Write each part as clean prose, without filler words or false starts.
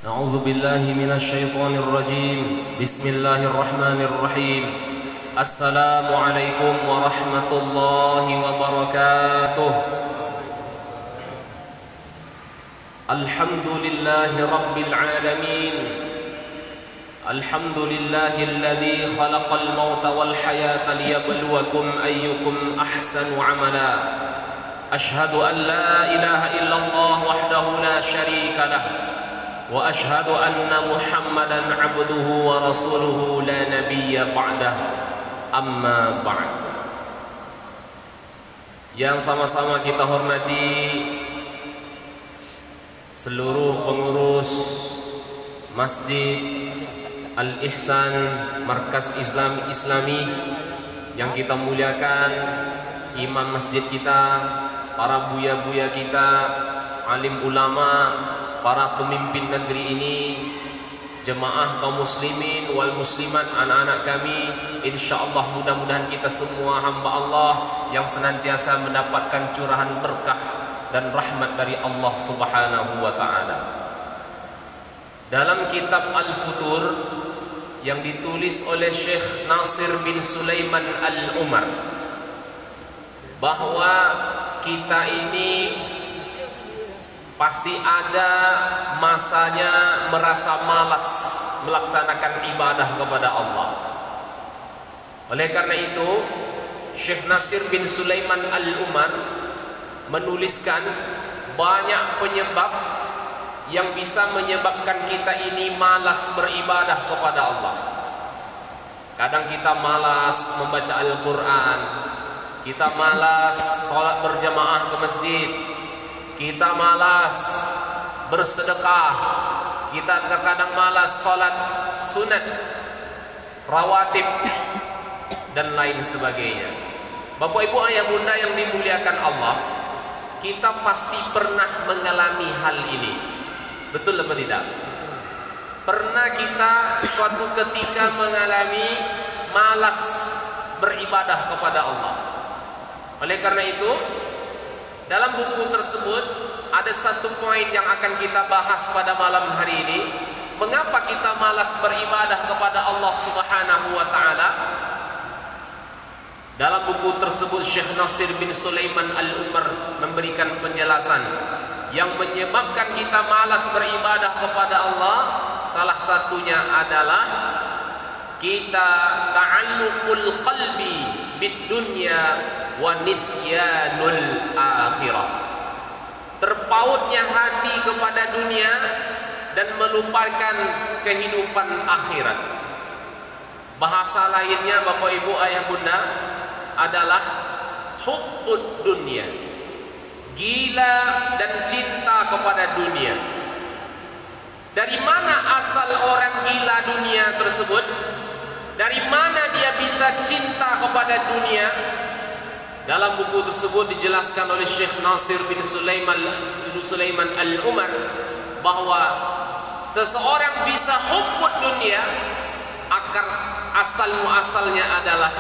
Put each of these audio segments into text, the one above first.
أعوذ بالله من الشيطان الرجيم. بسم الله الرحمن الرحيم. السلام عليكم ورحمة الله وبركاته. الحمد لله رب العالمين. الحمد لله الذي خلق الموت والحياة ليبلوكم أيكم أحسن عملا. أشهد أن لا إله إلا الله وحده لا شريك له، وأشهد أن محمدا عبده ورسوله لا نبي بعده. Amma ba'd. Yang sama-sama kita hormati seluruh pengurus Masjid Al-Ihsan Markas Islami yang kita muliakan, imam masjid kita, para buya-buya kita, alim ulama, para pemimpin negeri ini, jemaah kaum muslimin wal muslimat, anak-anak kami, insyaallah mudah-mudahan kita semua hamba Allah yang senantiasa mendapatkan curahan berkah dan rahmat dari Allah Subhanahu wa taala. Dalam kitab Al-Futur yang ditulis oleh Syekh Nasir bin Sulaiman Al-Umar, bahwa kita ini pasti ada masanya merasa malas melaksanakan ibadah kepada Allah. Oleh karena itu, Syekh Nasir bin Sulaiman Al-Umar menuliskan banyak penyebab yang bisa menyebabkan kita ini malas beribadah kepada Allah. Kadang kita malas membaca Al-Quran, kita malas sholat berjamaah ke masjid, kita malas bersedekah, kita terkadang malas sholat sunat, rawatib, dan lain sebagainya. Bapak ibu ayah bunda yang dimuliakan Allah, kita pasti pernah mengalami hal ini. Betul atau tidak? Pernah kita suatu ketika mengalami malas beribadah kepada Allah. Oleh karena itu, dalam buku tersebut ada satu poin yang akan kita bahas pada malam hari ini. Mengapa kita malas beribadah kepada Allah Subhanahu wa taala? Dalam buku tersebut Syekh Nasir bin Sulaiman Al-Umar memberikan penjelasan yang menyebabkan kita malas beribadah kepada Allah. Salah satunya adalah kita ta'alluqul qalbi bid dunya wa nisyanul akhirah. Terpautnya hati kepada dunia dan melupakan kehidupan akhirat. Bahasa lainnya Bapak Ibu ayah bunda adalah hubbud dunia, gila dan cinta kepada dunia. Dari mana asal orang gila dunia tersebut? Dari mana dia bisa cinta kepada dunia? Dalam buku tersebut dijelaskan oleh Syekh Nasir bin Sulaiman Al-Umar bahwa seseorang bisa hubbud dunia, asal muasalnya adalah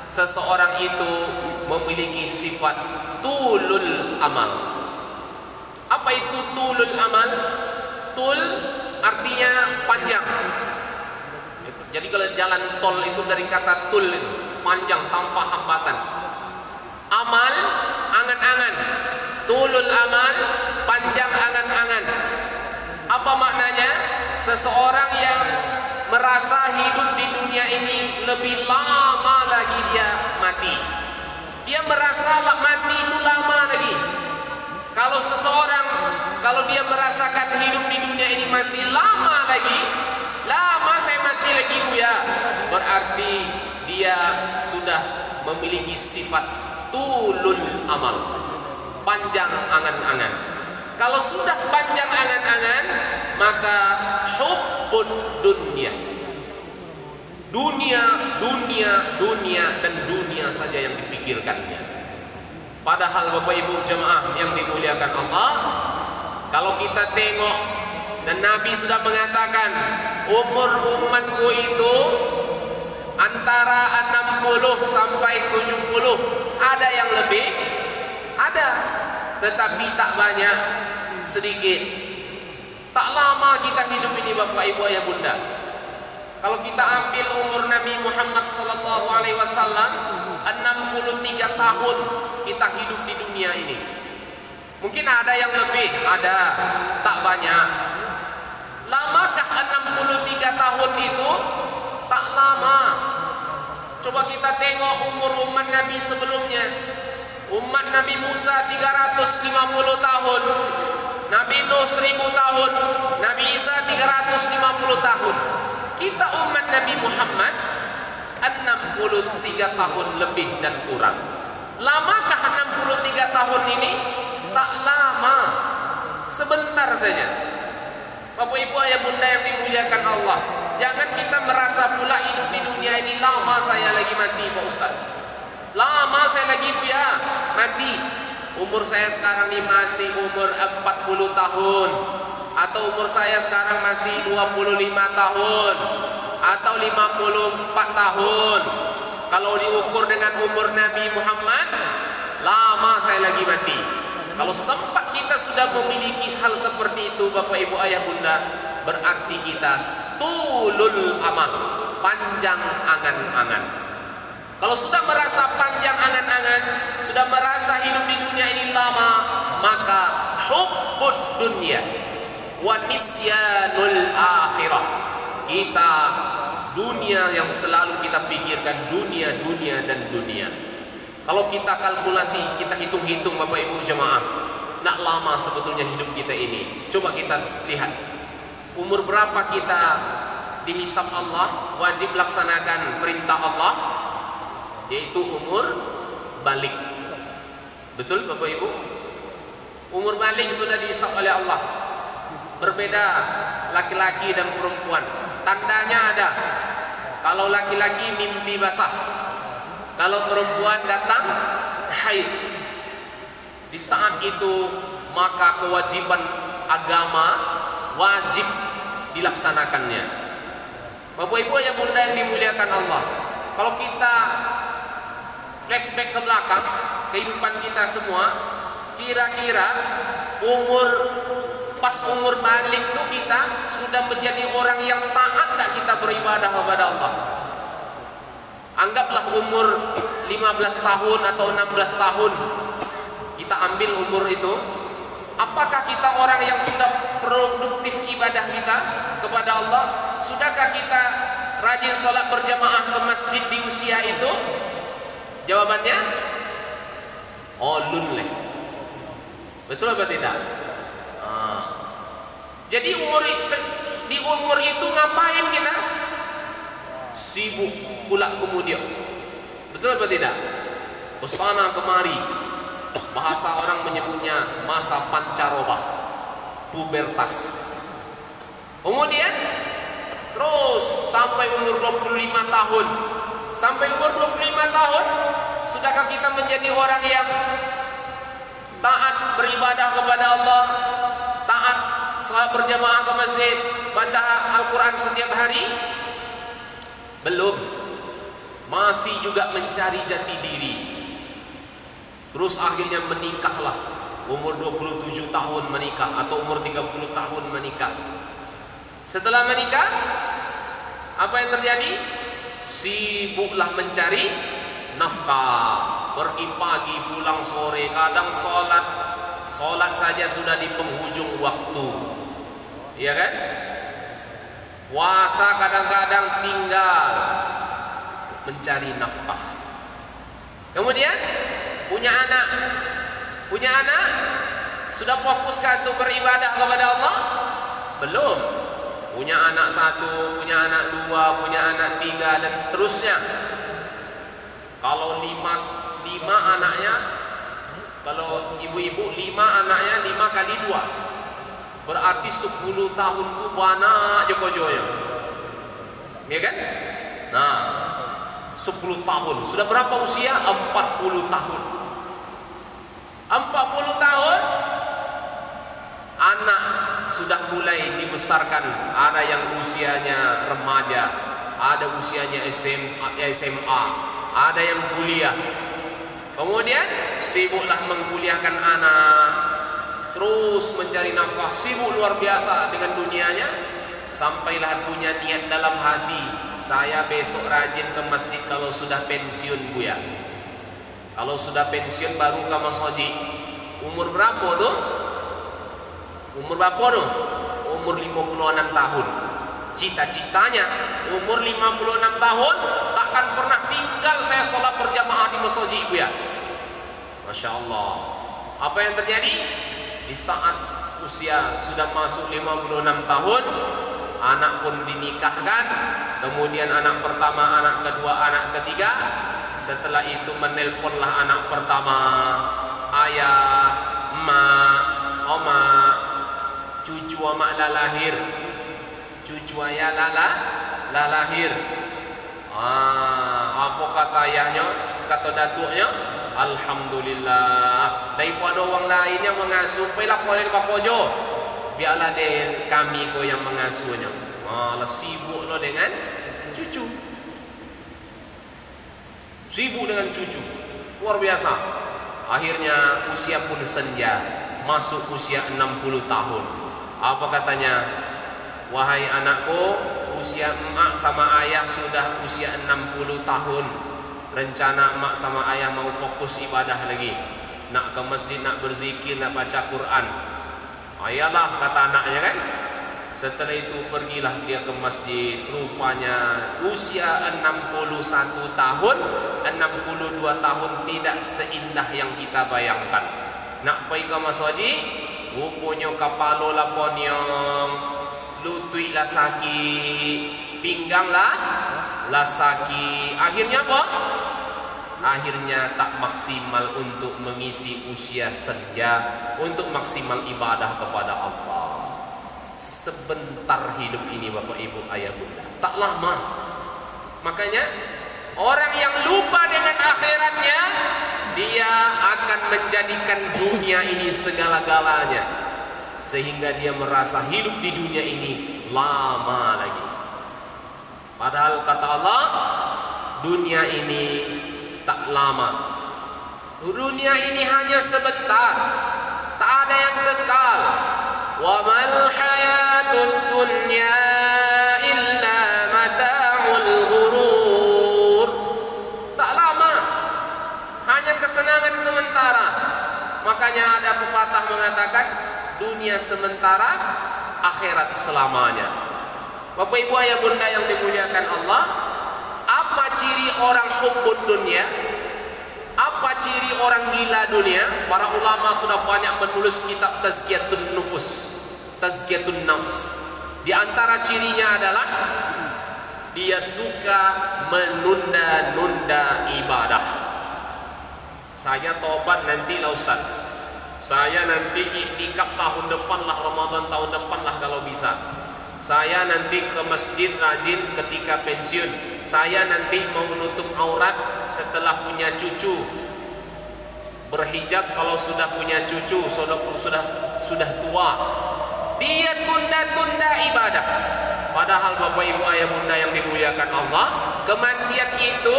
seseorang itu memiliki sifat tulul amal. Apa itu tulul amal? Tul artinya panjang. Jadi kalau jalan tol itu dari kata tul itu, panjang tanpa hambatan. Amal, angan-angan. Tulul amal, panjang angan-angan. Apa maknanya? Seseorang yang merasa hidup di dunia ini lebih lama lagi dia mati. Dia merasa mati itu lama lagi. Kalau seseorang, kalau dia merasakan hidup di dunia ini masih lama lagi, lama saya mati lagi buya, berarti dia sudah memiliki sifat tulul amal, panjang angan-angan. Kalau sudah panjang angan-angan, maka hubbud dunia, dunia dan dunia saja yang dipikirkannya. Padahal Bapak Ibu jemaah yang dimuliakan Allah, kalau kita tengok, dan Nabi sudah mengatakan umur umatku itu antara 60 sampai 70. Ada yang lebih, ada, tetapi tak banyak, sedikit. Tak lama Bapak Ibu Ayah Bunda. Kalau kita ambil umur Nabi Muhammad sallallahu alaihi wasallam 63 tahun kita hidup di dunia ini. Mungkin ada yang lebih, ada, tak banyak. Lamakah 63 tahun itu? Tak lama. Coba kita tengok umur umat Nabi sebelumnya. Umat Nabi Musa 350 tahun, Nabi Nuh 1000 tahun, Nabi Isa 350 tahun. Kita umat Nabi Muhammad 63 tahun lebih dan kurang. Lamakah 63 tahun ini? Tak lama, sebentar saja. Bapak Ibu Ayah Bunda yang dimuliakan Allah, jangan kita merasa pula hidup di dunia ini lama, saya lagi mati Pak Ustaz. Lama saya lagi Buya mati. Umur saya sekarang ini masih umur 40 tahun, atau umur saya sekarang masih 25 tahun atau 54 tahun. Kalau diukur dengan umur Nabi Muhammad, lama saya lagi mati. Kalau sempat kita sudah memiliki hal seperti itu Bapak Ibu Ayah Bunda, berarti kita tulul amal, panjang angan-angan. Kalau sudah merasa panjang angan-angan, sudah merasa hidup di dunia ini lama, maka hubbud dunya wa nisyanul akhirah. Kita dunia yang selalu kita pikirkan, dunia, dunia dan dunia. Kalau kita kalkulasi, kita hitung-hitung Bapak Ibu jemaah, nak lama sebetulnya hidup kita ini. Coba kita lihat, umur berapa kita dihisab Allah, wajib laksanakan perintah Allah, yaitu umur balik. Betul Bapak Ibu? Umur balik sudah dihisab oleh Allah. Berbeda laki-laki dan perempuan. Tandanya ada. Kalau laki-laki mimpi basah, kalau perempuan datang haid. Di saat itu maka kewajiban agama wajib dilaksanakannya. Bapak Ibu Ayah Bunda yang dimuliakan Allah, kalau kita flashback ke belakang kehidupan kita semua, kira-kira pas umur balik itu kita sudah menjadi orang yang taat tak kita beribadah kepada Allah? Anggaplah umur 15 tahun atau 16 tahun kita ambil umur itu, apakah kita orang yang sudah produktif ibadah kita kepada Allah? Sudahkah kita rajin sholat berjamaah ke masjid di usia itu? Jawabannya olun leh. Betul apa tidak? Jadi di umur itu ngapain kita? Sibuk pula kemudian. Betul apa tidak? Kesana kemari. Bahasa orang menyebutnya masa pancaroba, pubertas. Kemudian terus sampai umur 25 tahun. Sampai umur 25 tahun, sudahkah kita menjadi orang yang taat beribadah kepada Allah, taat salat berjamaah ke masjid, baca Al-Quran setiap hari? Belum. Masih juga mencari jati diri. Terus akhirnya menikahlah. Umur 27 tahun menikah, atau umur 30 tahun menikah. Setelah menikah, apa yang terjadi? Sibuklah mencari nafkah. Pergi pagi, pulang sore, kadang sholat saja sudah di penghujung waktu. Iya kan? Puasa kadang-kadang tinggal mencari nafkah. Kemudian punya anak sudah fokuskah untuk beribadah kepada Allah? Belum. Punya anak 1, punya anak 2, punya anak 3 dan seterusnya. Kalau 5 anaknya, kalau ibu-ibu 5 anaknya 5 kali 2, berarti 10 tahun tuh banyak joko-joyo. Ya kan? Nah, 10 tahun. Sudah berapa usia? 40 tahun. 40 tahun anak sudah mulai dibesarkan. Ada yang usianya remaja, ada usianya SMA, ada yang kuliah. Kemudian sibuklah mengkuliahkan anak, terus mencari nafkah, sibuk luar biasa dengan dunianya, sampailah punya niat dalam hati, saya besok rajin ke masjid kalau sudah pensiun Buya. Kalau sudah pensiun baru ke Mas Haji. Umur berapa tuh? Umur berapa tuh? Umur 56 tahun. Cita-citanya umur 56 tahun takkan pernah tinggal saya sholat berjamaah di Mas Haji Buya. Masya Allah. Apa yang terjadi? Di saat usia sudah masuk 56 tahun, anak pun dinikahkan, kemudian anak pertama, anak kedua, anak ketiga. Setelah itu menelponlah anak pertama, ayah, emak, oma, cucu emak lah lahir, cucu ayah lah lahir. Apa kata ayahnya, kata datuknya? Alhamdulillah, daripada orang lainnya mengasuh, pilih kolej pakojo, biarlah deh kami ko yang mengasuhnya. Malah sibuk lo dengan cucu, sibuk dengan cucu, luar biasa. Akhirnya usia pun senja, masuk usia 60 tahun. Apa katanya? Wahai anakku, usia emak sama ayah sudah usia 60 tahun. Rencana emak sama ayah mau fokus ibadah lagi, nak ke masjid, nak berzikir, nak baca Quran. Ayalah kata anaknya kan. Setelah itu pergilah dia ke masjid. Rupanya usia 61 tahun, 62 tahun tidak seindah yang kita bayangkan. Nak pergi ke Mas Haji, rupanya kapalo lah ponyong, lutut lah sakit, pinggang lah sakit. Akhirnya apa? Akhirnya tak maksimal untuk mengisi usia senja, untuk maksimal ibadah kepada Allah. Sebentar hidup ini Bapak Ibu Ayah Bunda, tak lama. Makanya orang yang lupa dengan akhiratnya, dia akan menjadikan dunia ini segala-galanya, sehingga dia merasa hidup di dunia ini lama lagi. Padahal kata Allah, dunia ini tak lama. Dunia ini hanya sebentar, tak ada yang kekal. Wa mal hayatud dunya illa mata'ul ghurur. Tak lama, hanya kesenangan sementara. Makanya ada pepatah mengatakan, dunia sementara, akhirat selamanya. Bapak Ibu Ayah Bunda yang dimuliakan Allah, apa ciri orang hubbud dunia? Apa ciri orang gila dunia? Para ulama sudah banyak menulis kitab Tazkiyatun Nufus, Tazkiyatun Nafs. Di antara cirinya adalah dia suka menunda-nunda ibadah. Saya tobat nanti lah Ustaz, saya nanti iktikaf tahun depan lah, Ramadan tahun depan lah kalau bisa. Saya nanti ke masjid rajin ketika pensiun. Saya nanti mau menutup aurat setelah punya cucu. Berhijab kalau sudah punya cucu, sudah tua. Dia tunda-tunda ibadah. Padahal Bapak Ibu Ayah Bunda yang dimuliakan Allah, kematian itu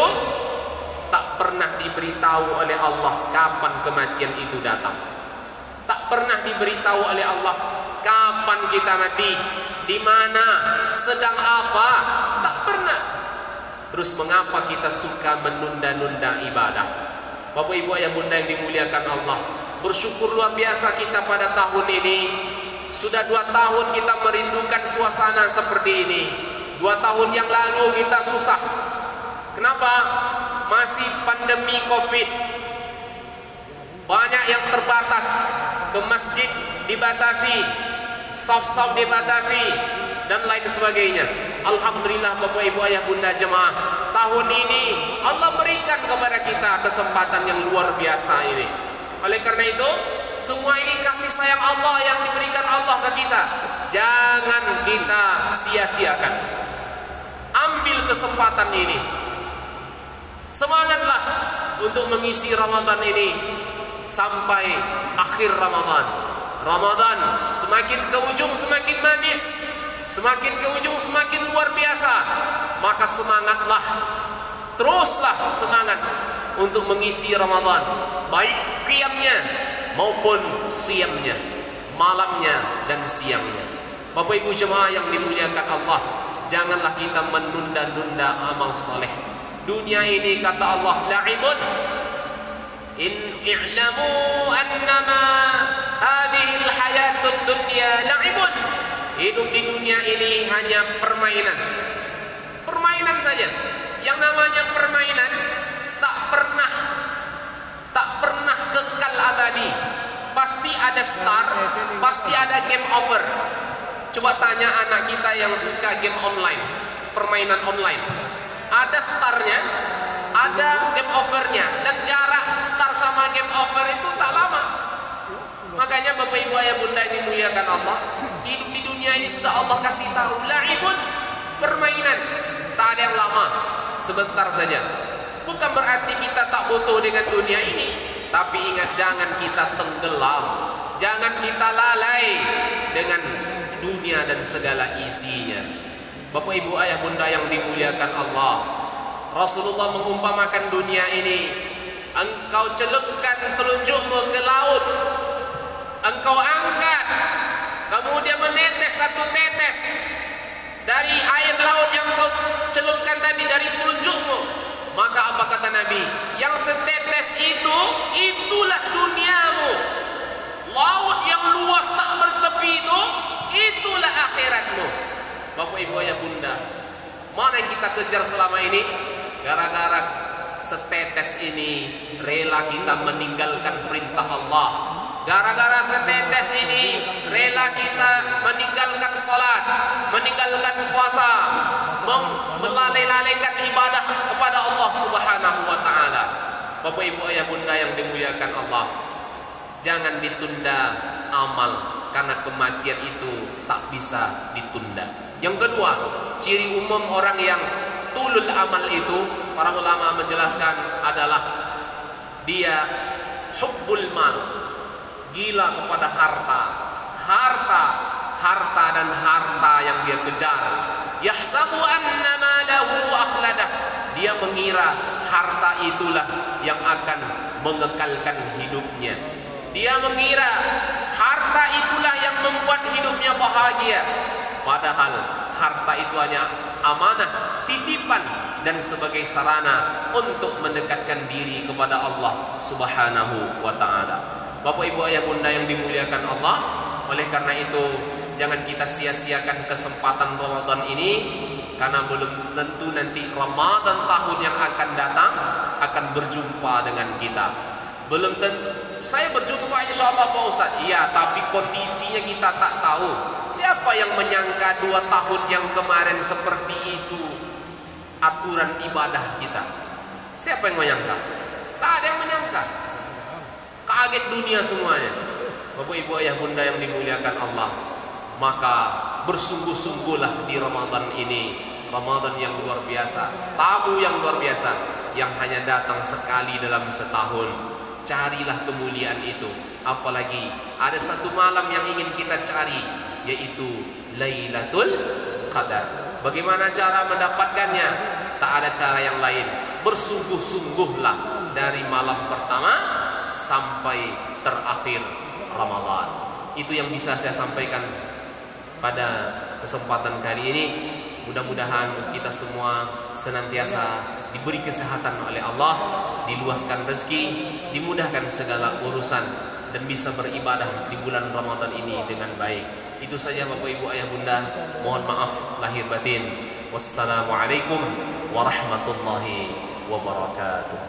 tak pernah diberitahu oleh Allah kapan kematian itu datang. Tak pernah diberitahu oleh Allah kapan kita mati, di mana, sedang apa, tak pernah. Terus mengapa kita suka menunda-nunda ibadah? Bapak Ibu Ayah Bunda yang dimuliakan Allah, bersyukur luar biasa kita pada tahun ini. Sudah 2 tahun kita merindukan suasana seperti ini. 2 tahun yang lalu kita susah. Kenapa? Masih pandemi Covid. Banyak yang terbatas, ke masjid dibatasi, saf-saf dibatasi, dan lain sebagainya. Alhamdulillah Bapak Ibu Ayah Bunda jemaah, tahun ini Allah berikan kepada kita kesempatan yang luar biasa ini. Oleh karena itu, semua ini kasih sayang Allah yang diberikan Allah ke kita. Jangan kita sia-siakan. Ambil kesempatan ini. Semangatlah untuk mengisi Ramadan ini sampai akhir Ramadan. Ramadan semakin ke ujung semakin manis, semakin ke ujung semakin luar biasa. Maka semangatlah, teruslah semangat untuk mengisi Ramadan, baik qiyamnya maupun siamnya, malamnya dan siangnya. Bapak Ibu jemaah yang dimuliakan Allah, janganlah kita menunda-nunda amal soleh. Dunia ini kata Allah la'ibun, in i'lamu annama hadhil hayatud dunya la'ibun. Hidup di dunia ini hanya permainan, permainan saja. Yang namanya permainan tak pernah kekal abadi. Pasti ada start, pasti ada game over. Coba tanya anak kita yang suka game online, permainan online. Ada startnya, ada game overnya, dan jarak start sama game over itu tak lama. Makanya Bapak Ibu Ayah Bunda yang dimuliakan Allah, hidup di dunia ini sudah Allah kasih tahu, la'ibun, permainan, tak ada yang lama, sebentar saja. Bukan berarti kita tak butuh dengan dunia ini, tapi ingat, jangan kita tenggelam, jangan kita lalai dengan dunia dan segala isinya. Bapak Ibu Ayah Bunda yang dimuliakan Allah, Rasulullah mengumpamakan dunia ini, engkau celupkan telunjukmu ke laut, engkau angkat, kemudian menetes satu tetes dari air laut yang kau celupkan tadi dari telunjukmu, maka apa kata Nabi? Yang setetes itu, itulah duniamu. Laut yang luas tak bertepi itu, itulah akhiratmu. Bapak Ibu Ayah Bunda, mana yang kita kejar selama ini? Gara-gara setetes ini rela kita meninggalkan perintah Allah. Gara-gara setetes ini rela kita meninggalkan salat, meninggalkan puasa, melalaikan ibadah kepada Allah Subhanahu wa taala. Bapak Ibu Ayah Bunda yang dimuliakan Allah, jangan ditunda amal, karena kematian itu tak bisa ditunda. Yang kedua, ciri umum orang yang tulul amal itu, para ulama menjelaskan adalah dia hubbul mal, gila kepada harta, harta dan harta yang dia kejar. Yahsabu anna malahu akhladah, dia mengira harta itulah yang akan mengekalkan hidupnya. Dia mengira harta itulah yang membuat hidupnya bahagia. Padahal harta itu hanya amanah, titipan, dan sebagai sarana untuk mendekatkan diri kepada Allah Subhanahu wa ta'ala. Bapak Ibu Ayah Bunda yang dimuliakan Allah, oleh karena itu jangan kita sia-siakan kesempatan Ramadan ini, karena belum tentu nanti Ramadan tahun yang akan datang akan berjumpa dengan kita. Belum tentu. Saya berjumpa insya Allah Pak Ustaz. Iya, tapi kondisinya kita tak tahu. Siapa yang menyangka 2 tahun yang kemarin seperti itu aturan ibadah kita? Siapa yang menyangka? Tak ada yang menyangka. Kaget dunia semuanya. Bapak Ibu Ayah Bunda yang dimuliakan Allah, maka bersungguh-sungguhlah di Ramadan ini, Ramadan yang luar biasa, tamu yang luar biasa, yang hanya datang sekali dalam setahun. Carilah kemuliaan itu. Apalagi ada satu malam yang ingin kita cari, yaitu Lailatul Qadar. Bagaimana cara mendapatkannya? Tak ada cara yang lain. Bersungguh-sungguhlah dari malam pertama sampai terakhir Ramadan. Itu yang bisa saya sampaikan pada kesempatan kali ini. Mudah-mudahan kita semua senantiasa diberi kesehatan oleh Allah, diluaskan rezeki, dimudahkan segala urusan, dan bisa beribadah di bulan Ramadan ini dengan baik. Itu saja Bapak Ibu Ayah Bunda. Mohon maaf lahir batin. Wassalamualaikum warahmatullahi wabarakatuh.